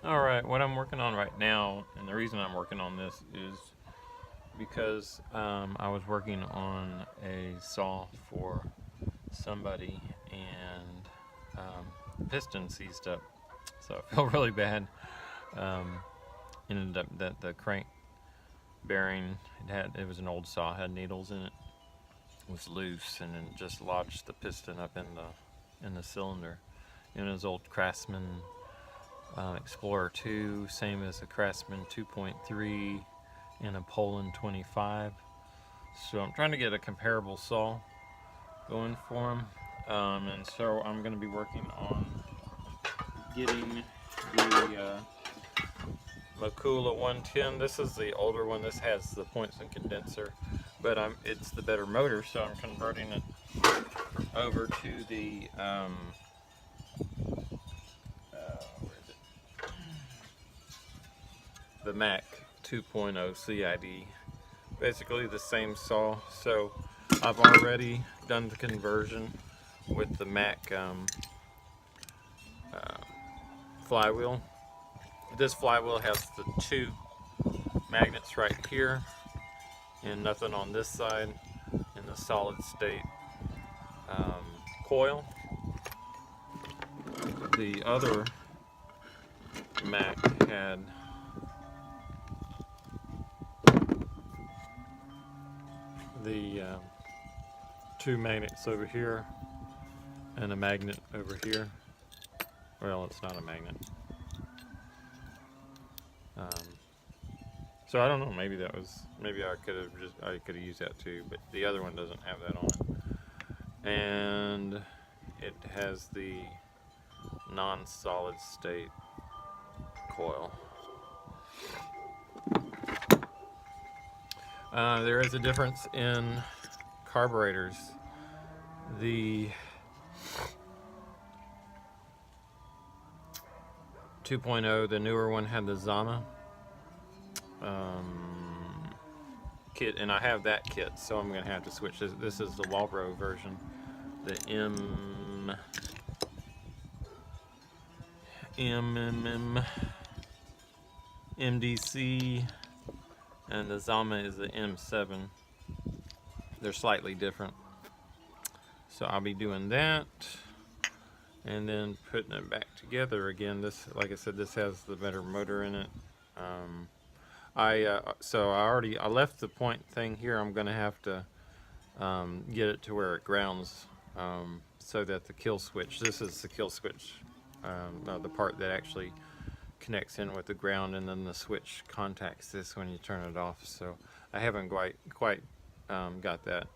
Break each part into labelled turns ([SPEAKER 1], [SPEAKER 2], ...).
[SPEAKER 1] Alright, what I'm working on right now, and the reason I'm working on this is because I was working on a saw for somebody and the piston seized up. So I feel really bad. Um, Ended up that the crank bearing, it was an old saw, had needles in it, was loose and it just lodged the piston up in the cylinder. And it was old Craftsman Explorer 2, same as a Craftsman 2.3 and a Poland 25. So I'm trying to get a comparable saw going for them. And so I'm going to be working on getting the Mcculloch 110. This is the older one. This has the Points and condenser, but it's the better motor, so I'm converting it over to the where is it? The Mac 2.0 CID. Basically the same saw. So I've already done the conversion with the Mac flywheel. This flywheel has the two magnets right here and nothing on this side in the solid state coil. The other Mac had the two magnets over here and a magnet over here. Well, it's not a magnet. So I don't know. Maybe I could have used that too, but the other one doesn't have that on it. And it has the non-solid state coil. There is a difference in carburetors. The 2.0, the newer one, had the Zama kit, and I have that kit, so I'm going to have to switch. This is the Walbro version, the MDC, and the Zama is the M7. They're slightly different. So I'll be doing that and then putting it back together again. This, like I said, this has the better motor in it. I left the point thing here. I'm going to have to get it to where it grounds so that the kill switch, this is the kill switch, the part that actually connects in with the ground, and then the switch contacts this when you turn it off. So I haven't quite got that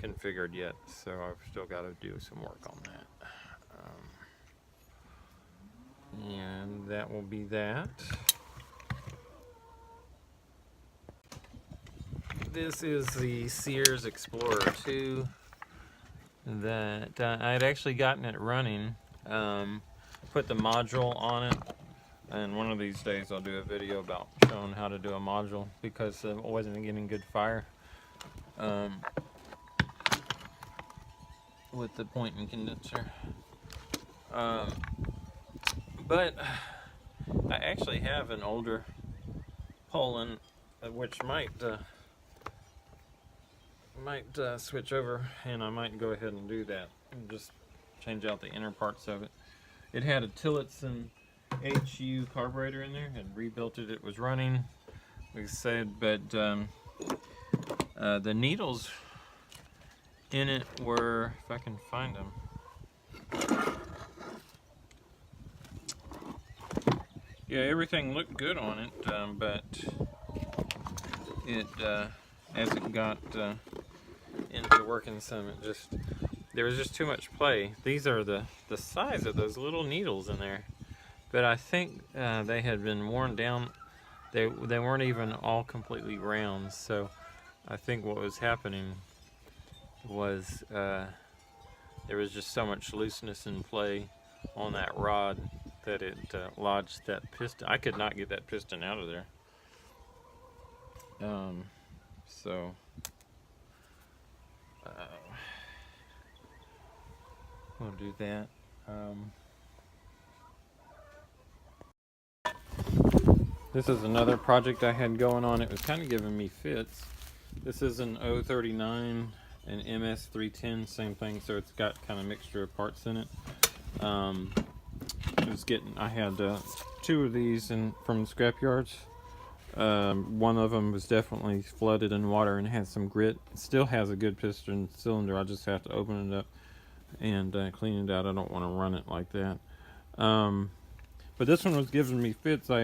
[SPEAKER 1] configured yet, so I've still got to do some work on that. And that will be that. This is the Sears Explorer 2 that I had actually gotten it running. Put the module on it, and one of these days I'll do a video about showing how to do a module because it wasn't getting good fire with the point and condenser. But I actually have an older Poland, which might switch over, and I might go ahead and do that and just change out the inner parts of it. It had a Tillotson HU carburetor in there, had rebuilt it. It was running, like I said, but the needles in it were, if I can find them, yeah, everything looked good on it, but it as it got into working some, there was just too much play. These are the size of those little needles in there, but I think they had been worn down. They weren't even all completely round, so I think what was happening was there was just so much looseness in play on that rod that it lodged that piston. I could not get that piston out of there. So we'll do that. This is another project I had going on. It was kind of giving me fits. This is an 039 and MS310, same thing, so it's got kind of mixture of parts in it. I had 2 of these from the scrap yards. One of them was definitely flooded in water and had some grit. It still has a good piston cylinder. I just have to open it up and clean it out. I don't want to run it like that. But this one was giving me fits. I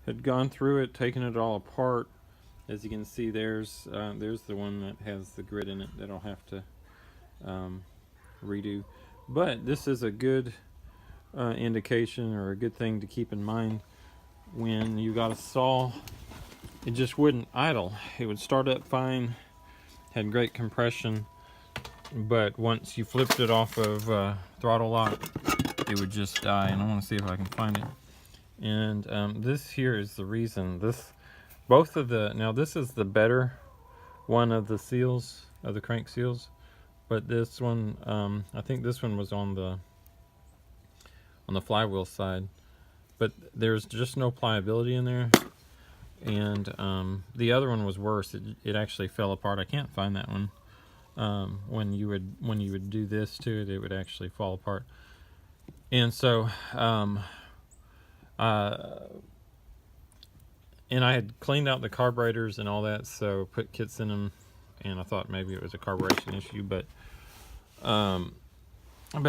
[SPEAKER 1] had gone through it, taken it all apart. As you can see, there's the one that has the grit in it that I'll have to redo. But this is a good indication, or a good thing to keep in mind when you got a saw. It just wouldn't idle. It would start up fine, had great compression, but once you flipped it off of throttle lock, it would just die. And I want to see if I can find it. And this here is the reason. This is the better one of the seals, of the crank seals, but this one, I think this one was on the flywheel side, but there's just no pliability in there. And the other one was worse. It actually fell apart. I can't find that one. When you would do this to it, it would actually fall apart. And so and I had cleaned out the carburetors and all that, so put kits in them, and I thought maybe it was a carburation issue, but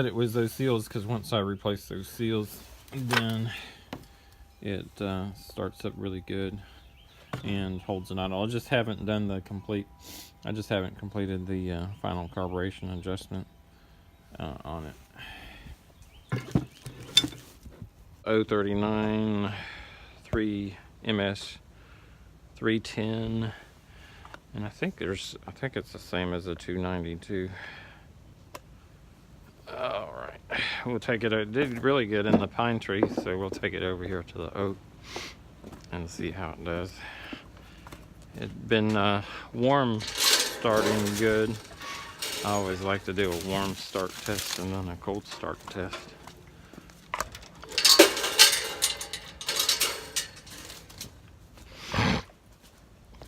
[SPEAKER 1] it was those seals, because once I replaced those seals, then it starts up really good and holds an idle. I just haven't completed the final carburation adjustment on it. 039 3 MS 310, and I think it's the same as the 292. All right, we'll take it. It did really good in the pine tree, so we'll take it over here to the oak and see how it does. It'd been warm starting good. I always like to do a warm start test and then a cold start test.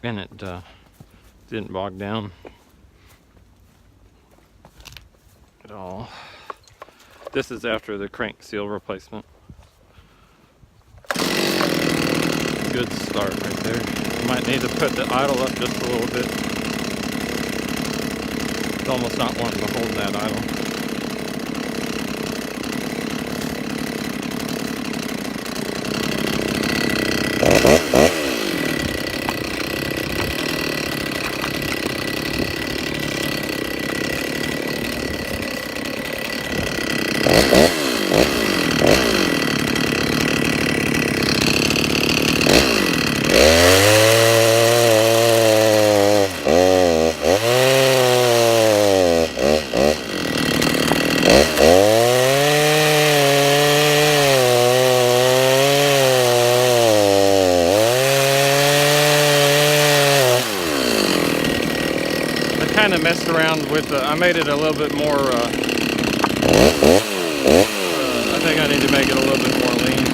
[SPEAKER 1] And it didn't bog down at all. This is after the crank seal replacement. Good start right there. You might need to put the idle up just a little bit. It's almost not wanting to hold that idle. Kind of messed around with I made it a little bit more I think I need to make it a little bit more lean.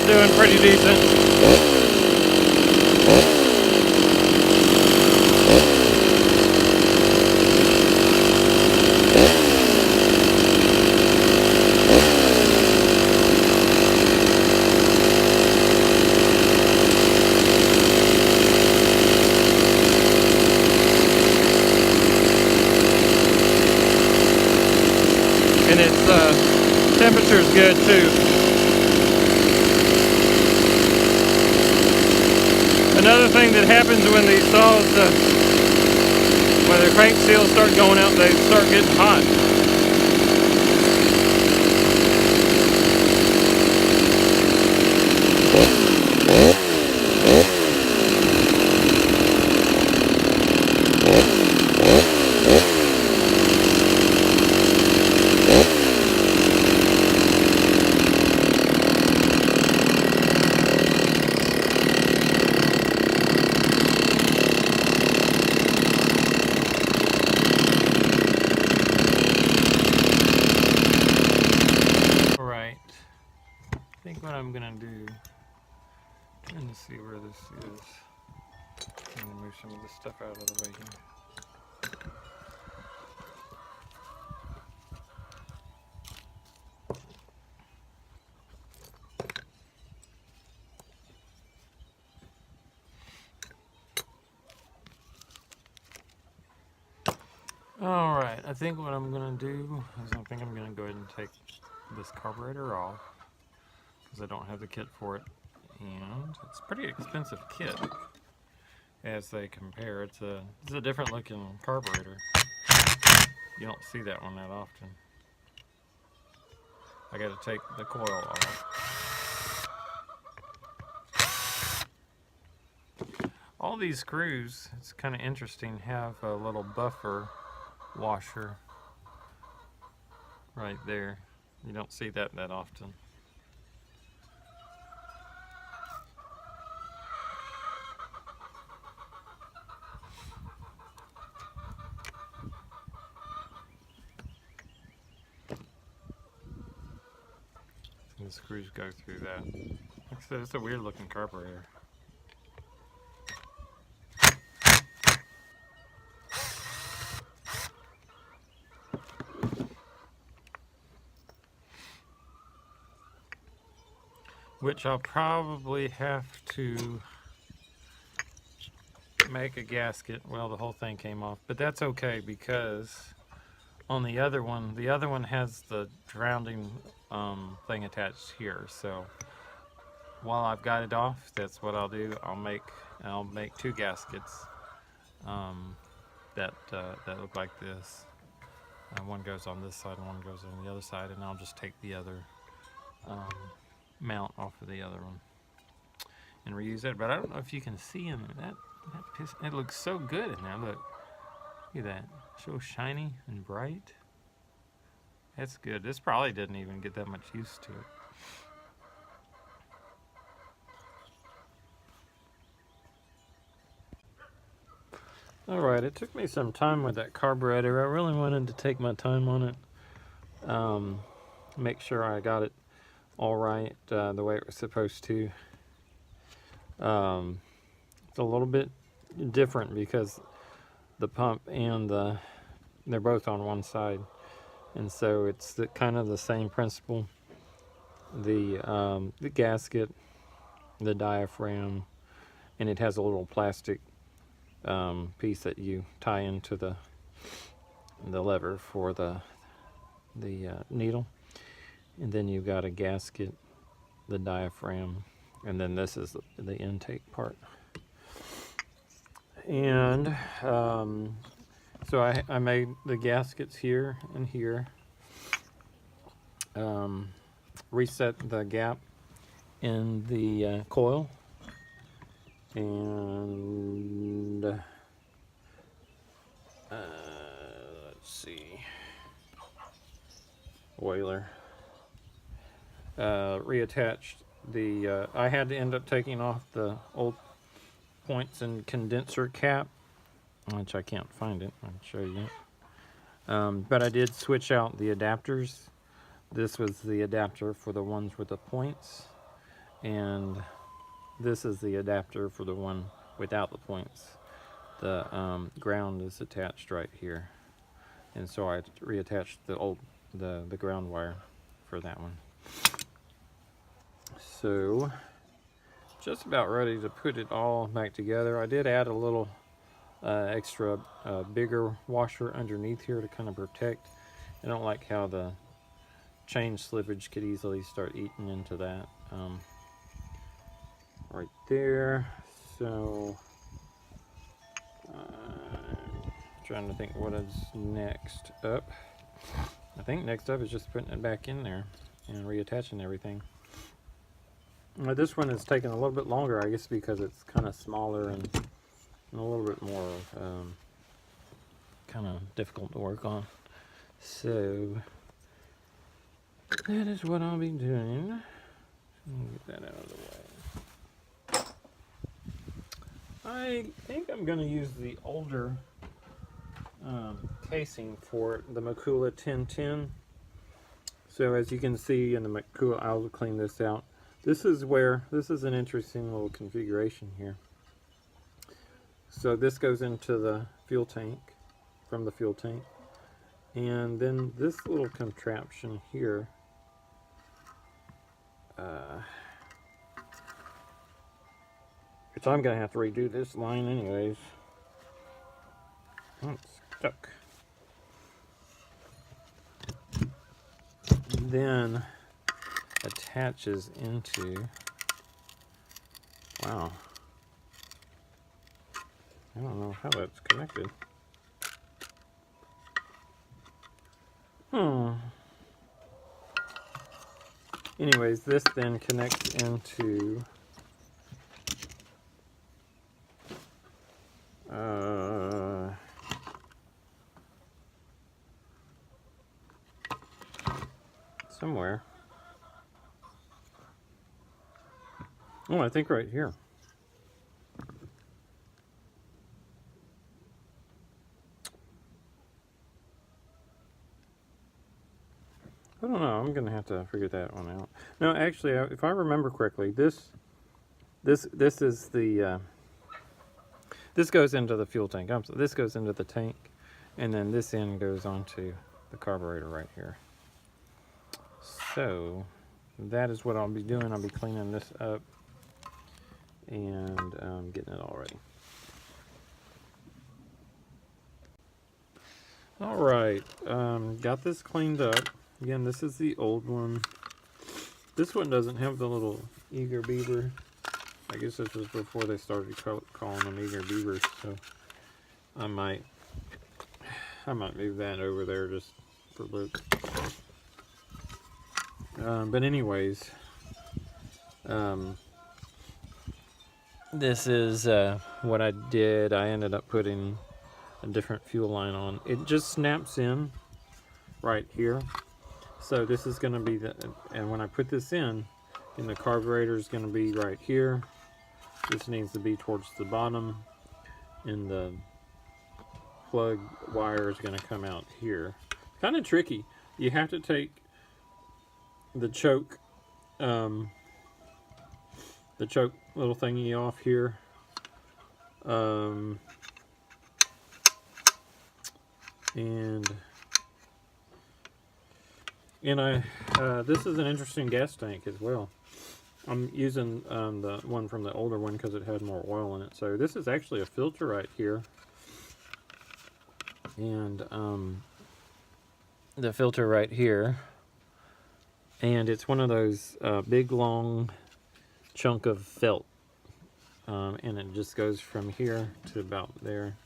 [SPEAKER 1] out doing pretty decent. And its temperature's good too. Another thing that happens when these saws, when the crank seals start going out, they start getting hot. I think what I'm gonna do, trying to see where this is. I'm gonna move some of this stuff out of the way here. Alright, I think what I'm gonna do is I think I'm gonna go ahead and take this carburetor off, because I don't have the kit for it, and it's a pretty expensive kit as they compare. It's a different looking carburetor. You don't see that one that often. I gotta take the coil off. All these screws, it's kind of interesting, have a little buffer washer right there. You don't see that often. The screws go through that. Like I said, it's a weird looking carburetor. Which I'll probably have to make a gasket. Well, the whole thing came off, but that's okay, because on the other one has the grounding thing attached here. So while I've got it off, that's what I'll do. I'll make two gaskets that look like this. One goes on this side and one goes on the other side, and I'll just take the other mount off of the other one and reuse it. But I don't know if you can see in there, that piston, it looks so good in there. Look at that, so shiny and bright. That's good. This probably didn't even get that much use to it. Alright, it took me some time with that carburetor. I really wanted to take my time on it, make sure I got it all right, the way it was supposed to. It's a little bit different because the pump and they're both on one side, and so it's kind of the same principle. The gasket, the diaphragm, and it has a little plastic piece that you tie into the lever for the needle, and then you've got a gasket, the diaphragm, and then this is the intake part. And so I made the gaskets here and here, reset the gap in the coil, and let's see, oiler, reattached the I had to end up taking off the old points and condenser cap, which I can't find it. I'll show you. But I did switch out the adapters. This was the adapter for the ones with the points, and this is the adapter for the one without the points. The ground is attached right here, and so I reattached the ground wire for that one. So just about ready to put it all back together. I did add a little extra bigger washer underneath here to kind of protect. I don't like how the chain slippage could easily start eating into that right there. So trying to think what is next up. I think next up is just putting it back in there and reattaching everything. This one is taking a little bit longer, I guess, because it's kind of smaller and a little bit more kind of difficult to work on. So that is what I'll be doing. Let me get that out of the way. I think I'm going to use the older casing for the Mcculloch 1010. So as you can see in the Mcculloch, I'll clean this out. This is an interesting little configuration here. So this goes into the fuel tank, from the fuel tank. And then this little contraption here, which I'm going to have to redo this line anyways. Oh, it's stuck. Then attaches into, wow, I don't know how that's connected. Anyways, this then connects into somewhere. Oh, I think right here. I don't know. I'm going to have to figure that one out. No, actually, if I remember correctly, this is the this goes into the fuel tank. This goes into the tank, and then this end goes onto the carburetor right here. So that is what I'll be doing. I'll be cleaning this up and getting it all ready. All right, got this cleaned up. Again, this is the old one. This one doesn't have the little eager beaver. I guess this was before they started calling them eager beavers, so I might move that over there just for looks. But anyways, this is what I did. I ended up putting a different fuel line on. It just snaps in right here. So this is going to be and when I put this in, and the carburetor is going to be right here. This needs to be towards the bottom, and the plug wire is going to come out here. Kind of tricky. You have to take the choke little thingy off here. And this is an interesting gas tank as well. I'm using the one from the older one because it had more oil in it. So this is actually a filter right here. And the filter right here. And it's one of those big long chunk of felt. And it just goes from here to about there.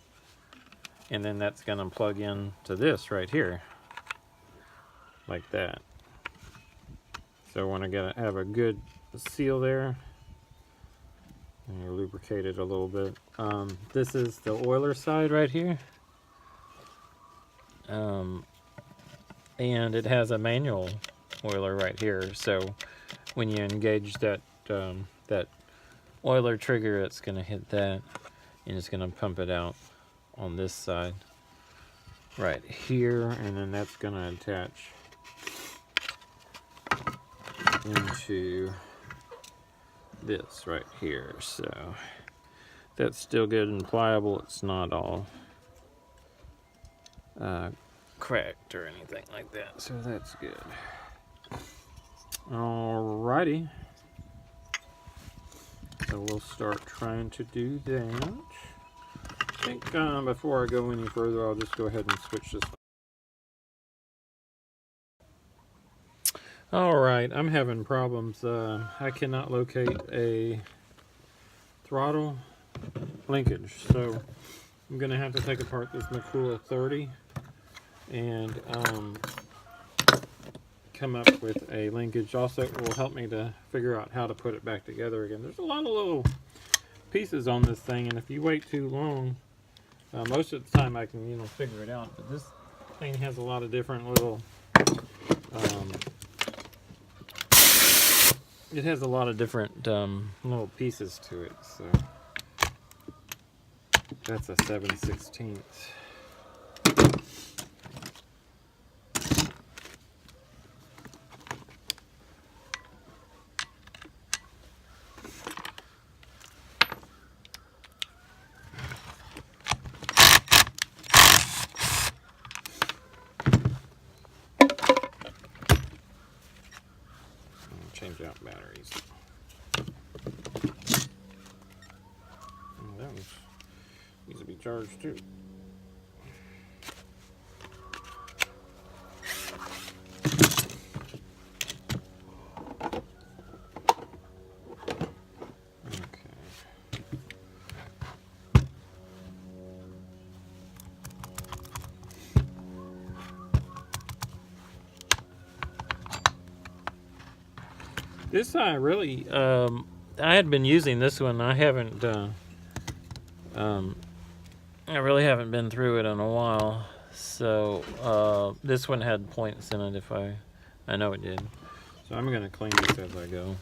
[SPEAKER 1] And then that's going to plug in to this right here. Like that. So when I have a good seal there, and you lubricate it a little bit. This is the oiler side right here. And it has a manual oiler right here. So when you engage that that oiler trigger, it's going to hit that, and it's going to pump it out on this side right here, and then that's going to attach into this right here. So that's still good and pliable. It's not all cracked or anything like that. So that's good. Alrighty. So we'll start trying to do that. I think before I go any further, I'll just go ahead and switch this. Alright, I'm having problems. I cannot locate a throttle linkage, so I'm going to have to take apart this Mcculloch 30 and come up with a linkage. Also, it will help me to figure out how to put it back together again. There's a lot of little pieces on this thing, and if you wait too long, most of the time I can, figure it out. But this thing has a lot of different little, it has a lot of different little pieces to it. So that's a 7/16. Change out batteries. That one needs to be charged too. This I really, I had been using this one. I haven't, I really haven't been through it in a while. So this one had points in it. I know it did. So I'm gonna clean this as I go.